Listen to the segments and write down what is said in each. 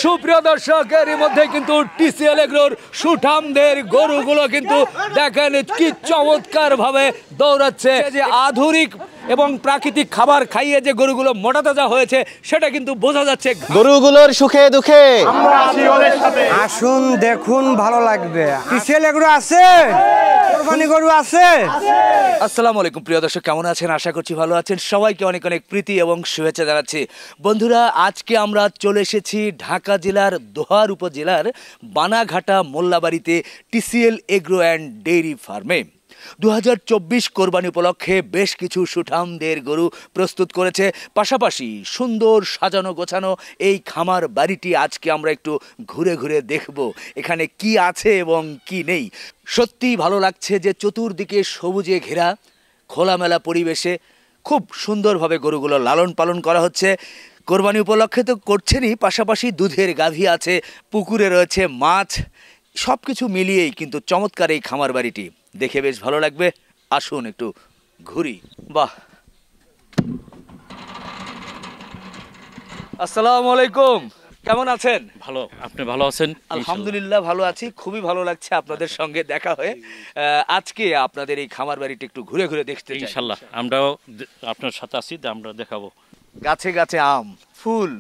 সুপ্রিয় দর্শক, এরই মধ্যে কিন্তু টিসিএল এগ্রোর সুঠামদের গরুগুলো কিন্তু দেখেন কি চমৎকার ভাবে দৌড়াচ্ছে। যে আধুনিক এবং প্রাকৃতিক খাবার খাইয়ে যে গরুগুলো মোটা তাজা হয়েছে সেটা কিন্তু বোঝা যাচ্ছে। গরুগুলোর সুখে দুঃখে আসুন দেখুন, ভালো লাগবে। টিসিএল এগ্রো আছে, কোরবানি গরু আছে। আসসালামু আলাইকুম প্রিয় দর্শক, কেমন আছেন? আশা করছি ভালো আছেন। সবাইকে অনেক অনেক প্রীতি এবং শুভেচ্ছা জানাচ্ছি। বন্ধুরা, আজকে আমরা চলে এসেছি ঢাকা জেলার দোহার উপজেলার বানাঘাটা মোল্লাবাড়িতে টিসিএল এগ্রো অ্যান্ড ডেইরি ফার্মে 2024 কোরবানি উপলক্ষে বেশ কিছু সুঠামদের গরু প্রস্তুত করেছে। পাশাপাশি সুন্দর সাজানো গোছানো এই খামার বাড়িটি আজকে আমরা একটু ঘুরে ঘুরে দেখব এখানে কি আছে এবং কি নেই। সত্যিই ভালো লাগছে যে চতুর্দিকে সবুজে ঘেরা খোলামেলা পরিবেশে খুব সুন্দরভাবে গরুগুলো লালন পালন করা হচ্ছে। কোরবানি উপলক্ষে তো করছেনই, পাশাপাশি দুধের গাভী আছে, পুকুরে রয়েছে মাছ, সব কিছু মিলিয়েই কিন্তু চমৎকার এই খামার বাড়িটি। দেখে বেশ ভালো লাগবে, আসুন একটু ঘুরি। বাহ, আসসালামু আলাইকুম, কেমন আছেন? ভালো, আপনি ভালো আছেন? আলহামদুলিল্লাহ ভালো আছি, খুবই ভালো লাগছে আপনাদের সঙ্গে দেখা হয়ে। আজকে আপনাদের এই খামার বাড়িটি একটু ঘুরে ঘুরে দেখতে চাই। ইনশাআল্লাহ আমরাও আপনার সাথে আছি, আমরা দেখাবো। গাছে গাছে আম, ফুল,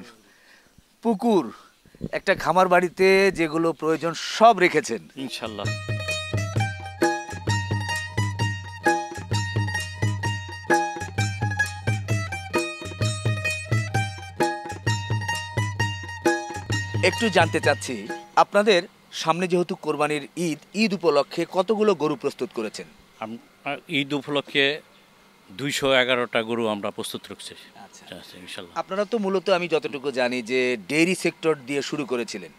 পুকুর, একটা খামার বাড়িতে যেগুলো প্রয়োজন সব রেখেছেন ইনশাআল্লাহ। একটু জানতে চাচ্ছি, আপনাদের সামনে যেহেতু কোরবানির ঈদ উপলক্ষে কতগুলো গরু প্রস্তুত করেছেন? ঈদ উপলক্ষে 211টা গরু আমরা প্রস্তুত রাখছি। আচ্ছা, ইনশাআল্লাহ। আপনারা তো মূলত আমি যতটুকু জানি যে ডেইরি সেক্টর দিয়ে শুরু করেছিলেন,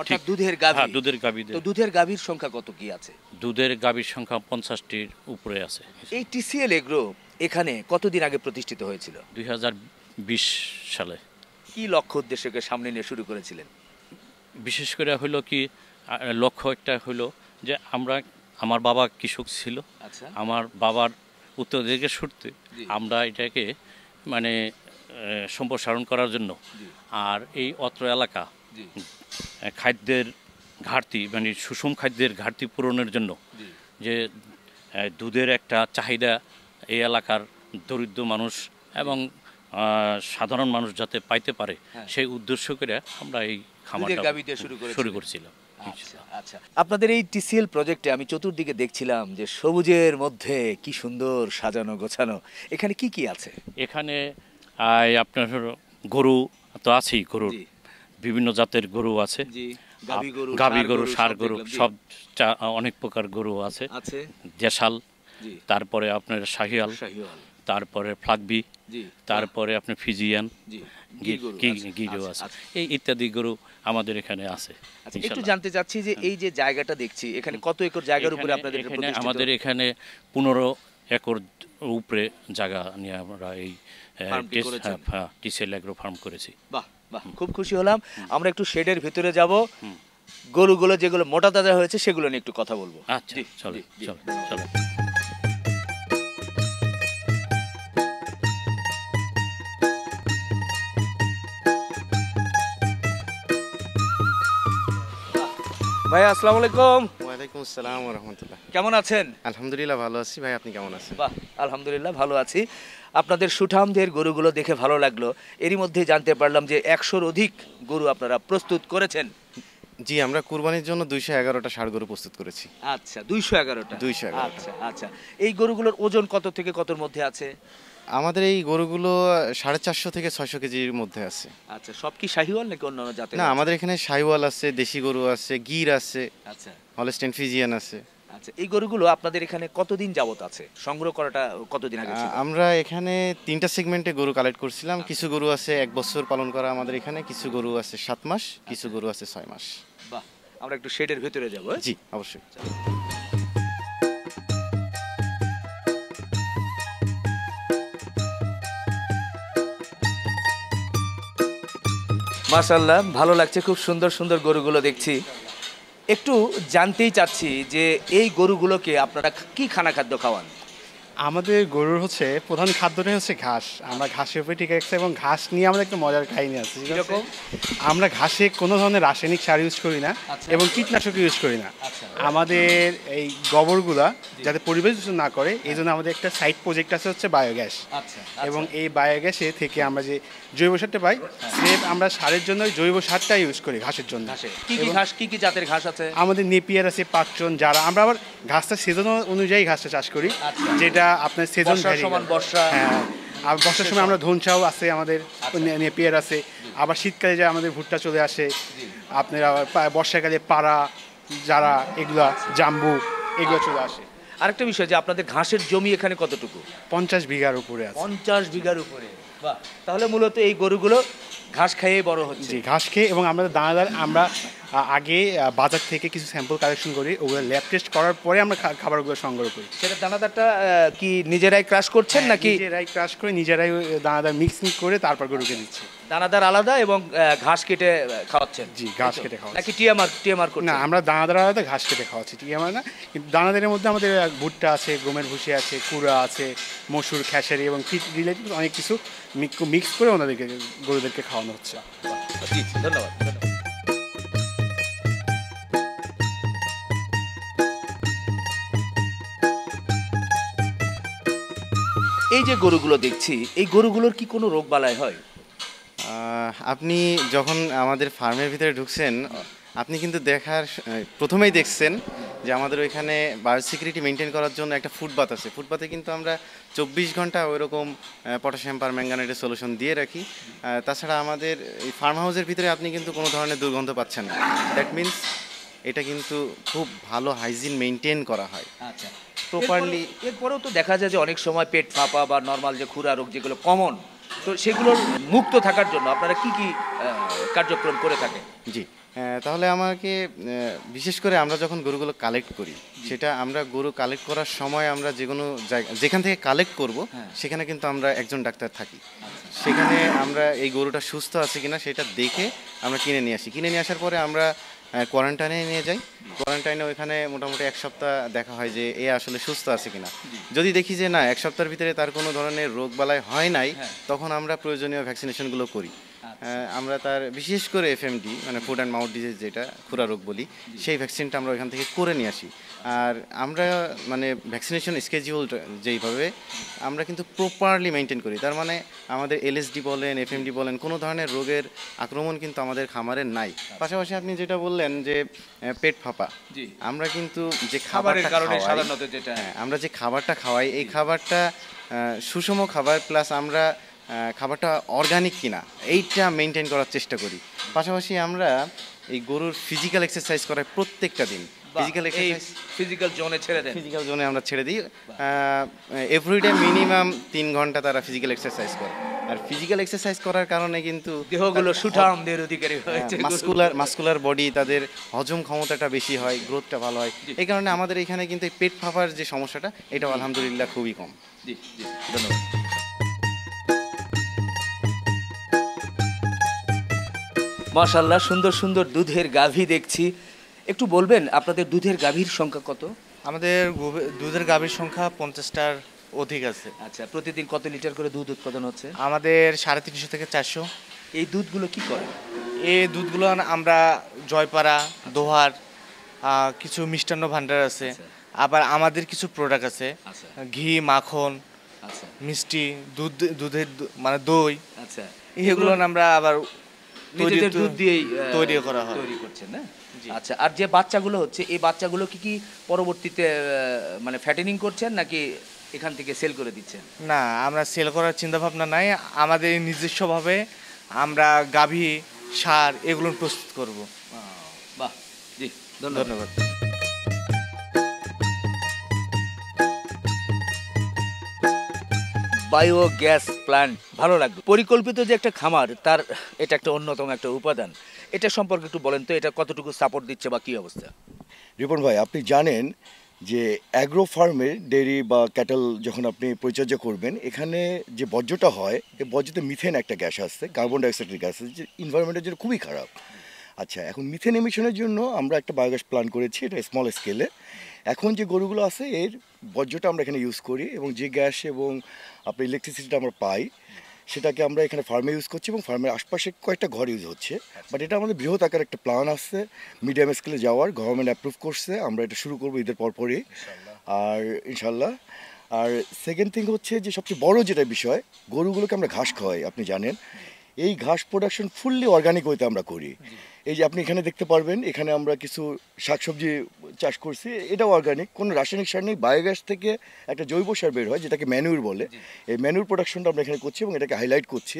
অর্থাৎ দুধের গাভী। দুধের গাভী, তো দুধের গাভীর সংখ্যা কত কি আছে? দুধের গাভীর সংখ্যা 50টির উপরে আছে। এই টিসিএল এগ্রো এখানে কতদিন আগে প্রতিষ্ঠিত হয়েছিল? 2020 সালে। কি লক্ষ্য উদ্দেশ্যকে সামনে নিয়ে শুরু করেছিলেন? বিশেষ করে হলো কি, লক্ষ্য একটা হলো যে আমার বাবা কৃষক ছিল। আচ্ছা, আমার বাবার উত্তরাধিকার সূত্রে আমরা এটাকে মানে সম্প্রসারণ করার জন্য, আর এই অত্র এলাকা খাদ্যের ঘাটতি মানে সুষম খাদ্যের ঘাটতি পূরণের জন্য, যে দুধের একটা চাহিদা এই এলাকার দরিদ্র মানুষ এবং সাধারণ মানুষ যাতে পাইতে পারে, সেই উদ্দেশ্য করে আমরা এই খামারটা শুরু করছিলাম। আচ্ছা, আপনাদের এই টিসিএল প্রজেক্টে আমি চতুর্দিকে দেখছিলাম যে সবুজের মধ্যে কি সুন্দর সাজানো গোছানো। এখানে কি কি আছে? এখানে আপনার গরু তো আছেই, গরুর বিভিন্ন জাতের গরু আছে, গাভী গরু, ষাঁড় গরু, সব অনেক প্রকার গরু আছে। দেশাল, তারপরে আপনার শাহিওয়াল, তারপরে ফ্লাগবি, তারপরে আপনার ফিজিয়ান গিরু আছে, এই ইত্যাদি গরু আমাদের এখানে আছে। একটু জানতে চাচ্ছি যে এই যে জায়গাটা দেখছি, এখানে কত একর জায়গার উপরে আপনাদের? এখানে আমাদের এখানে 15 একর উপরে জায়গা নিয়ে আমরা এই টিসিএল এগ্রো ফার্ম করেছি। বাহ বাহ, খুব খুশি হলাম। আমরা একটু শেডের ভিতরে যাব, গরুগুলো যেগুলো মোটা তাজা হয়েছে সেগুলো নিয়ে একটু কথা বলবো। আচ্ছা, চলো চলো চলো। ভাই আসসালামু আলাইকুম। ওয়ালাইকুম আসসালাম ওয়া রাহমাতুল্লাহ। কেমন আছেন? আলহামদুলিল্লাহ ভালো আছি ভাই, আপনি কেমন আছেন? বাহ, আলহামদুলিল্লাহ ভালো আছি। আপনাদের সুঠামদের গরুগুলো দেখে ভালো লাগলো। এরই মধ্যে জানতে পারলাম যে 100-র অধিক গরু আপনারা প্রস্তুত করেছেন। জি, আমরা কুরবানির জন্য 211টা ষাঁড় গরু প্রস্তুত করেছি। আচ্ছা, 211টা। 211টা। আচ্ছা আচ্ছা, এই গরুগুলোর ওজন কত থেকে কতর মধ্যে আছে? আমাদের এই গরুগুলো 450 থেকে 600 কেজির মধ্যে আছে। আচ্ছা, সব কি শাহিওয়াল নাকি অন্যান্য জাতের? না, আমাদের এখানে শাহিওয়াল আছে, দেশি গরু আছে, গির আছে, আচ্ছা, হলস্টেইন ফিজিয়ান আছে। আচ্ছা, এই গরুগুলো আপনাদের এখানে কতদিন যাবত আছে? সংগ্রহ করাটা কতদিন আগে ছিল? আমরা এখানে 3টা সেগমেন্টে গরু কালেক্ট করছিলাম। কিছু গরু আছে 1 বছর পালন করা আমাদের এখানে, কিছু গরু আছে 7 মাস, কিছু গরু আছে 6 মাস। বাহ, আমরা একটু শেডের ভিতরে যাব। জি অবশ্যই। মাশাআল্লাহ, ভালো লাগছে, খুব সুন্দর সুন্দর গরুগুলো দেখছি। একটু জানতেই চাচ্ছি যে এই গরুগুলোকে আপনারা কি খানা খাদ্য খাওয়ান? আমাদের গরুর হচ্ছে প্রধান খাদ্যটাই হচ্ছে ঘাস। আমরা ঘাসের উপরে টিকে রাখছি এবং ঘাস নিয়ে আমাদের একটা মজার কাহিনী আছে। ঠিক আছে? কিরকম? আমরা ঘাসে কোনো ধরনের রাসায়নিক সার ইউজ করি না আচ্ছা। এবং কীটনাশক ইউজ করি না। আচ্ছা। আমাদের এই গোবরগুলা যাতে পরিবেশ দূষণ না করে এই জন্য আমাদের একটা সাইড প্রজেক্ট আছে হচ্ছে বায়োগ্যাস। আচ্ছা এবং এই বায়োগ্যাসে থেকে আমরা যে জৈব সারটা পাই স্রেফ আমরা সারের জন্য ওই জৈব সারটা ইউজ করি ঘাসের জন্য। ঘাসে কি কি ঘাস, কি কি জাতের ঘাস আছে? আমাদের নেপিয়ার আছে, পাকচন, যারা আমরা আবার ঘাসটা সিজন অনুযায়ী ঘাসটা চাষ করি, আচ্ছা। যেটা আপনার সিজন বর্ষার সময় বর্ষা। হ্যাঁ, আর বর্ষার সময় আমরা ধনচাও আছে, আমাদের নেপিয়ার আছে, আবার শীতকালে যে আমাদের ভুট্টা চলে আসে, আপনার আবার বর্ষাকালে পাড়া যারা এগুলা জাম্বু এগুলো চলে আসে। আরেকটা বিষয় যে আপনাদের ঘাসের জমি এখানে কতটুকু? 50 বিঘার উপরে আছে। 50 বিঘার উপরে। বাহ, তাহলে মূলত এই গরুগুলো ঘাস খাইয়ে বড় হচ্ছে। জি, ঘাস খেয়ে এবং আমাদের দানাদার আমরা আগে বাজার থেকে কিছু স্যাম্পল কালেকশন করি, ওগুলো ল্যাব টেস্ট করার পরে আমরা খাবারগুলো সংগ্রহ করি। সেটা দানাদারটা কি নিজেরাই ক্রাশ করছেন নাকি? নিজেরাই ক্রাশ করে নিজেরাই দানাদার মিক্সিং করে তারপর গরুকে দিচ্ছি। দানাদার আলাদা এবং ঘাস কেটে খাওয়াচ্ছেন? জি, ঘাস কেটে খাওয়াচ্ছি। নাকি টিএমআর করছেন? না, আমরা দানাদার আলাদা ঘাস কেটে খাওয়াচ্ছি, ঠিক আছে না? কিন্তু দানাদারের মধ্যে আমাদের ভুট্টা আছে, গমের ভুসি আছে, কুড়া আছে, মসুর, খেসারি এবং ফিট রিলেটেড অনেক কিছু মিক্স করে ওনাদেরকে গরুদেরকে খাওয়ানো হচ্ছে। জি, ধন্যবাদ ধন্যবাদ। এই যে গরুগুলো দেখছি, এই গরুগুলোর কি কোনো রোগ বালাই হয়? আপনি যখন আমাদের ফার্মের ভিতরে ঢুকছেন আপনি কিন্তু প্রথমেই দেখছেন যে আমাদের ওইখানে বায়োসিকিউরিটি মেনটেন করার জন্য একটা ফুটপাথ আছে। ফুটপাথে কিন্তু আমরা 24 ঘন্টা ওইরকম পটাশিয়াম পারম্যাঙ্গানেটের সলিউশন দিয়ে রাখি। তাছাড়া আমাদের এই ফার্ম হাউসের ভিতরে আপনি কিন্তু কোনো ধরনের দুর্গন্ধ পাচ্ছেন না। দ্যাট মিনস এটা কিন্তু খুব ভালো হাইজিন মেনটেন করা হয় আচ্ছা, প্রপারলি। এরপরেও তো দেখা যায় যে অনেক সময় পেট ফাঁপা বা নর্মাল যে খুরা রোগ যেগুলো কমন, তো সেগুলোর মুক্ত থাকার জন্য আপনারা কি কি কার্যক্রম করে থাকেন? জি, তাহলে আমাকে বিশেষ করে আমরা যখন গরুগুলো কালেক্ট করি, সেটা আমরা গরু কালেক্ট করার সময় আমরা যে কোনো যেখান থেকে কালেক্ট করব সেখানে কিন্তু আমরা একজন ডাক্তার থাকি। সেখানে আমরা এই গরুটা সুস্থ আছে কিনা সেটা দেখে আমরা কিনে নিয়ে আসি। কিনে নিয়ে আসার পরে আমরা কোয়ারেন্টাইনে নিয়ে যাই। কোয়ারেন্টাইনে ওইখানে মোটামুটি 1 সপ্তাহ দেখা হয় যে এ আসলে সুস্থ আছে কিনা। যদি দেখি যে না 1 সপ্তাহের ভিতরে তার কোনো ধরনের রোগ বালাই হয় নাই, তখন আমরা প্রয়োজনীয় ভ্যাকসিনেশনগুলো করি। আমরা তার বিশেষ করে এফএমডি মানে ফুড অ্যান্ড মাউথ ডিজিজ, যেটা খুরা রোগ বলি, সেই ভ্যাকসিনটা আমরা ওইখান থেকে করে নিয়ে আসি। আর আমরা মানে ভ্যাকসিনেশন স্কেডিউল যেইভাবে আমরা কিন্তু প্রপারলি মেনটেন করি। তার মানে আমাদের এলএসডি বলেন, এফএমডি বলেন, কোনো ধরনের রোগের আক্রমণ কিন্তু আমাদের খামারের নাই। পাশাপাশি আপনি যেটা বললেন যে পেট ফাঁপা, আমরা কিন্তু যে খাবারের খাবারটা কারণে খাওয়াই, সাধারণত যেটা আমরা যে খাবারটা খাওয়াই এই খাবারটা সুষম খাবার, প্লাস আমরা খাবারটা অর্গানিক কিনা এইটা মেনটেন করার চেষ্টা করি। পাশাপাশি আমরা এই গরুর ফিজিক্যাল এক্সারসাইজ করাই প্রত্যেকটা দিন। ফিজিক্যাল জোনে আমরা ছেড়ে দিই। এভরিডে মিনিমাম 3 ঘন্টা তারা fizikal এক্সারসাইজ করে। আর ফিজিক্যাল এক্সারসাইজ করার কারণে কিন্তু দেহগুলো সুঠামদের অধিকারী হয়েছে, মাস্কুলার বডি, তাদের হজম ক্ষমতাটা বেশি হয়, গ্রোথটা ভালো হয়। এই কারণে আমাদের এখানে কিন্তু এই পেট ফাঁপার যে সমস্যাটা, এটা আলহামদুলিল্লাহ খুবই কম। জি জি, ধন্যবাদ। মাশাআল্লাহ, সুন্দর সুন্দর দুধের গাভী দেখছি। একটু বলবেন আপনাদের দুধের গাভীর সংখ্যা কত? আমাদের দুধের গাভীর সংখ্যা 50টার অধিক আছে। আচ্ছা, প্রতিদিন কত লিটার করে দুধ উৎপাদন হচ্ছে? আমাদের 350 থেকে 400। এই দুধগুলো কি করে? এই দুধগুলো আমরা জয়পাড়া, দোহার, কিছু মিষ্টান্ন ভাণ্ডার আছে, আবার আমাদের কিছু প্রোডাক্ট আছে, ঘি, মাখন, মিষ্টি, দুধের মানে দই, আচ্ছা, এগুলো আমরা আবার নিজেদের দুধ দিয়েই তৈরি করা হয়, তৈরি করছেন না? আচ্ছা, আর যে বাচ্চাগুলো হচ্ছে, এই বাচ্চাগুলো কি পরবর্তীতে মানে ফ্যাটেনিং করছেন নাকি এখান থেকে সেল করে দিচ্ছেন? না, আমরা সেল করার চিন্তা ভাবনা নাই। আমাদের নিজস্বভাবে আমরা গাভী, সার এগুলো প্রস্তুত করব। বাহ, জি, ধন্যবাদ। বায়োগ্যাস প্ল্যান্ট, ভালো লাগবে। পরিকল্পিত যে একটা খামার, তার এটা একটা অন্যতম একটা উপাদান। এটা সম্পর্কে একটু বলেন তো, এটা কতটুকু সাপোর্ট দিচ্ছে বা কী অবস্থা? রিপন ভাই, আপনি জানেন যে অ্যাগ্রো ফার্মের ডেয়ারি বা ক্যাটেল যখন আপনি পরিচর্যা করবেন, এখানে যে বর্জ্যটা হয়, এই বর্জ্যতে মিথেন একটা গ্যাস আসছে, কার্বন ডাইঅক্সাইডের গ্যাস আছে, যে ইনভায়রনমেন্টের জন্য খুবই খারাপ। আচ্ছা, এখন মিথেন এমিশনের জন্য আমরা একটা বায়োগ্যাস প্ল্যান করেছি, এটা স্মল স্কেলে। এখন যে গরুগুলো আছে এর বর্জ্যটা আমরা এখানে ইউজ করি, এবং যে গ্যাস এবং আপনার ইলেকট্রিসিটিটা আমরা পাই সেটাকে আমরা এখানে ফার্মে ইউজ করছি, এবং ফার্মের আশপাশে কয়েকটা ঘর ইউজ হচ্ছে। বাট এটা আমাদের বৃহৎ আকার একটা প্ল্যান আসছে মিডিয়াম স্কেলে যাওয়ার, গভর্নমেন্ট অ্যাপ্রুভ করছে, আমরা এটা শুরু করবো ঈদের পরপরই আর ইনশাল্লাহ। আর সেকেন্ড থিং হচ্ছে যে সবচেয়ে বড় যেটা বিষয়, গরুগুলোকে আমরা ঘাস খাওয়াই, আপনি জানেন। এই ঘাস প্রোডাকশন ফুললি অর্গানিক ওয়েতে আমরা করি। এই যে আপনি এখানে দেখতে পারবেন, এখানে আমরা কিছু শাকসবজি চাষ করছি, এটাও অর্গানিক, কোনো রাসায়নিক সার নেই। বায়োগ্যাস থেকে একটা জৈব সার বের হয় যেটাকে ম্যানুর বলে। এই ম্যানুর প্রোডাকশনটা আমরা এখানে করছি এবং এটাকে হাইলাইট করছি।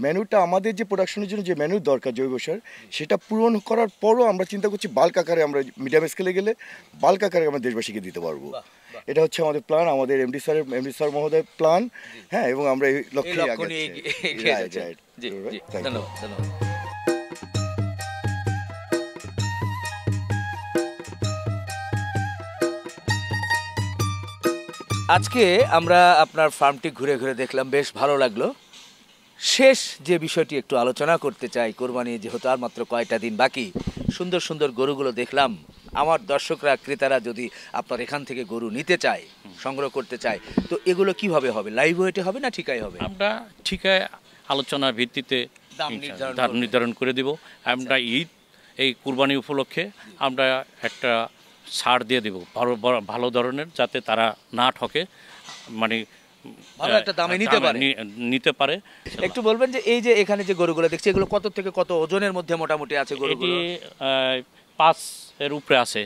ম্যানুরটা আমাদের যে প্রোডাকশনের জন্য যে ম্যানুর দরকার জৈব সার, সেটা পূরণ করার পরও আমরা চিন্তা করছি বাল্ক আকারে, আমরা মিডিয়াম স্কেলে গেলে বাল্ক আকারে আমরা দেশবাসীকে দিতে পারবো। এটা হচ্ছে আমাদের প্ল্যান, আমাদের এমডি স্যার মহোদয়ের প্ল্যান। হ্যাঁ, এবং আমরা এই লক্ষ্যে ধন্যবাদ। আজকে আমরা আপনার ফার্মটি ঘুরে ঘুরে দেখলাম, বেশ ভালো লাগলো। শেষ যে বিষয়টি একটু আলোচনা করতে চাই, কোরবানি যেহেতু আর মাত্র কয়টা দিন বাকি, সুন্দর সুন্দর গরুগুলো দেখলাম। আমার দর্শকরা, ক্রেতারা যদি আপনার এখান থেকে গরু নিতে চায়, সংগ্রহ করতে চায়, তো এগুলো কিভাবে হবে? লাইভ ওয়েটে হবে না ঠিকায় হবে? আমরা ঠিকায় আলোচনার ভিত্তিতে দাম নির্ধারণ করে দিব। আমরা ঈদ, এই কুরবানি উপলক্ষে আমরা একটা ছাড় দিয়ে দেব ভালো ধরনের, যাতে তারা না ঠকে, মানে ভালো একটা দামে নিতে পারে। একটু বলবেন যে এই যে এখানে যে গরুগুলো দেখছি, এগুলো কত থেকে কত ওজনের মধ্যে মোটামুটি আছে গরুগুলো? 5 এর উপরে আছে,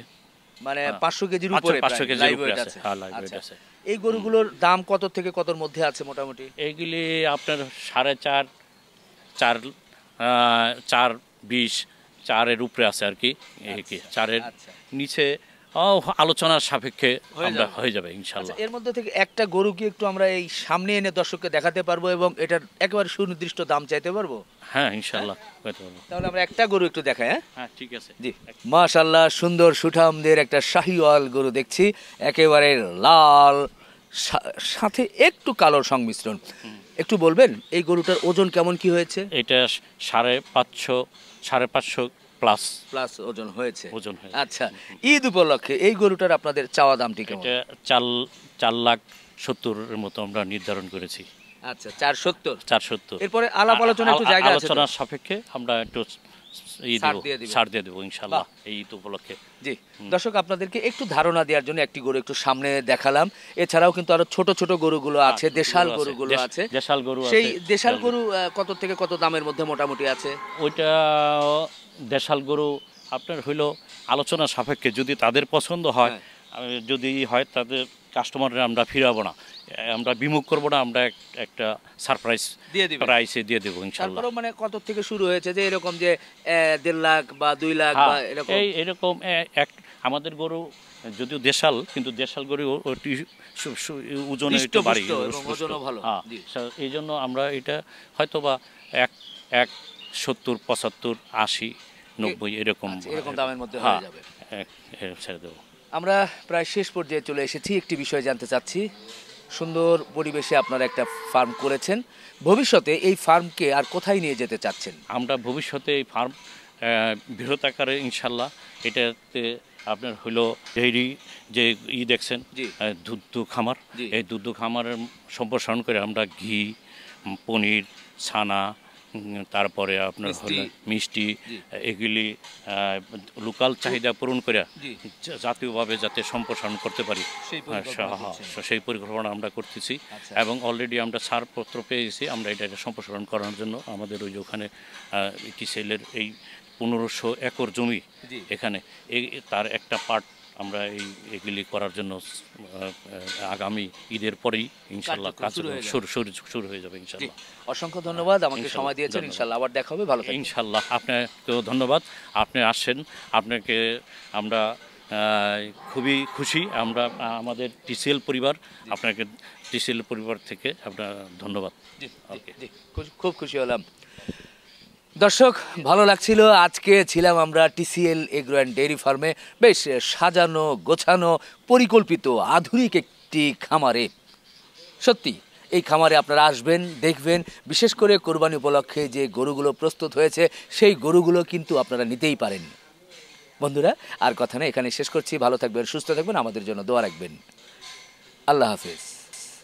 মানে 500 কেজির উপরে, 500 কেজির উপরে আছে। হ্যাঁ, লাইভ ওয়েট আছে। এই গরুগুলোর দাম কত থেকে কতর মধ্যে আছে মোটামুটি? এইগুলি আপনার 4.5, 4.20, 4 এর উপরে আছে আর কি। 4 এর নিচে আলোচনার সাপেক্ষে আমরা হয়ে যাবে ইনশাআল্লাহ। এর মধ্যে থেকে একটা গরু কি একটু আমরা এই সামনে এনে দর্শককে দেখাতে পারবো এবং এটার একেবারে সুনির্দিষ্ট দাম চাইতে পারবো? হ্যাঁ, ইনশাআল্লাহ করতে পারবো। তাহলে আমরা একটা গরু একটু দেখাই। হ্যাঁ, ঠিক আছে। জি, মাশাআল্লাহ, সুন্দর সুঠামদের একটা শাহিওয়াল গরু দেখছি, একেবারে লাল, সাথে একটু কালোর সংমিশ্রণ। একটু বলবেন এই গরুটার ওজন কেমন কি হয়েছে? এটা 550 প্লাস ওজন হয়েছে। আচ্ছা, ঈদ উপলক্ষে এই গরুটার আপনাদের চাওয়া দামটি কেমন? এটা 4,70,000 এর মতো আমরা নির্ধারণ করেছি। আচ্ছা, 470। এরপরে আলাপ আলোচনা একটু জায়গা আছে, আলোচনার সাপেক্ষে আমরা একটু ছাড় দিয়ে দেবো ইনশাআল্লাহ এই ঈদ উপলক্ষে। জি, দর্শক আপনাদেরকে একটু ধারণা দেওয়ার জন্য একটি গরু একটু সামনে দেখালাম। এছাড়াও কিন্তু আরো ছোট ছোট গরুগুলো আছে, দেশাল গরুগুলো আছে। সেই দেশাল গরু কত থেকে কত দামের মধ্যে মোটামুটি আছে? ওইটা দেশাল গরু আপনার হইলো আলোচনা সাপেক্ষে, যদি তাদের পছন্দ হয়, যদি হয় তাদের কাস্টমাররা আমরা ফিরাবো না, আমরা বিমুখ করবো না, আমরা একটা সারপ্রাইজ প্রাইসে দিয়ে দেবো ইনশাআল্লাহ। তারপরে মানে কত থেকে শুরু হয়েছে যে এরকম যে 1.5 লাখ বা 2 লাখ বা এরকম? এরকম আমাদের গরু যদিও দেশাল, কিন্তু দেশাল গরু ওজনে একটু বাড়ি, ওজনও ভালো। এই জন্য আমরা এটা হয়তো বা 70, 75, 80, 90 এরকম দামের মধ্যে হয়ে যাবে, ছেড়ে দেবো। আমরা প্রায় শেষ পর্যায়ে চলে এসেছি। একটি বিষয় জানতে চাচ্ছি, সুন্দর পরিবেশে আপনারা একটা ফার্ম করেছেন, ভবিষ্যতে এই ফার্মকে আর কোথায় নিয়ে যেতে চাচ্ছেন? আমরা ভবিষ্যতে এই ফার্ম বৃহৎ আকারে ইনশাল্লাহ, এটাতে আপনার হলো ডেইরি যে দেখছেন দুধ খামার, এই দুধ খামারের সম্প্রসারণ করে আমরা ঘি, পনির, ছানা, তারপরে আপনার হলো মিষ্টি, এগুলি লোকাল চাহিদা পূরণ করে জাতীয়ভাবে যাতে সম্প্রসারণ করতে পারি, সেই পরিকল্পনা আমরা করতেছি। এবং অলরেডি আমরা ছাড়পত্র পেয়েছি, আমরা এটা সম্প্রসারণ করার জন্য। আমাদের ওই যে ওখানে টিসেলের এই 1500 একর জমি, এখানে তার একটা পার্ট আমরা এগুলি করার জন্য আগামী ঈদের পরেই ইনশাআল্লাহ কাজ শুরু হয়ে যাবে ইনশাআল্লাহ। অসংখ্য ধন্যবাদ, আমাকে সময় দিয়েছেন। ইনশাআল্লাহ আবার দেখা হবে, ভালো থাকবেন। ইনশাআল্লাহ, আপনাকেও ধন্যবাদ, আপনি আসছেন, আপনাকে আমরা খুবই খুশি। আমরা আমাদের টিসিএল পরিবার, আপনাকে টিসিএল পরিবার থেকে আপনার ধন্যবাদ। খুব খুশি হলাম। দর্শক, ভালো লাগছিল। আজকে ছিলাম আমরা টিসিএল এগ্রো অ্যান্ড ডেয়ারি ফার্মে, বেশ সাজানো গোছানো পরিকল্পিত আধুনিক একটি খামারে। সত্যি এই খামারে আপনারা আসবেন, দেখবেন, বিশেষ করে কোরবানি উপলক্ষে যে গরুগুলো প্রস্তুত হয়েছে সেই গরুগুলো কিন্তু আপনারা নিতেই পারেন। বন্ধুরা আর কথা না, এখানে শেষ করছি। ভালো থাকবেন, সুস্থ থাকবেন, আমাদের জন্য দোয়া রাখবেন। আল্লাহ হাফেজ।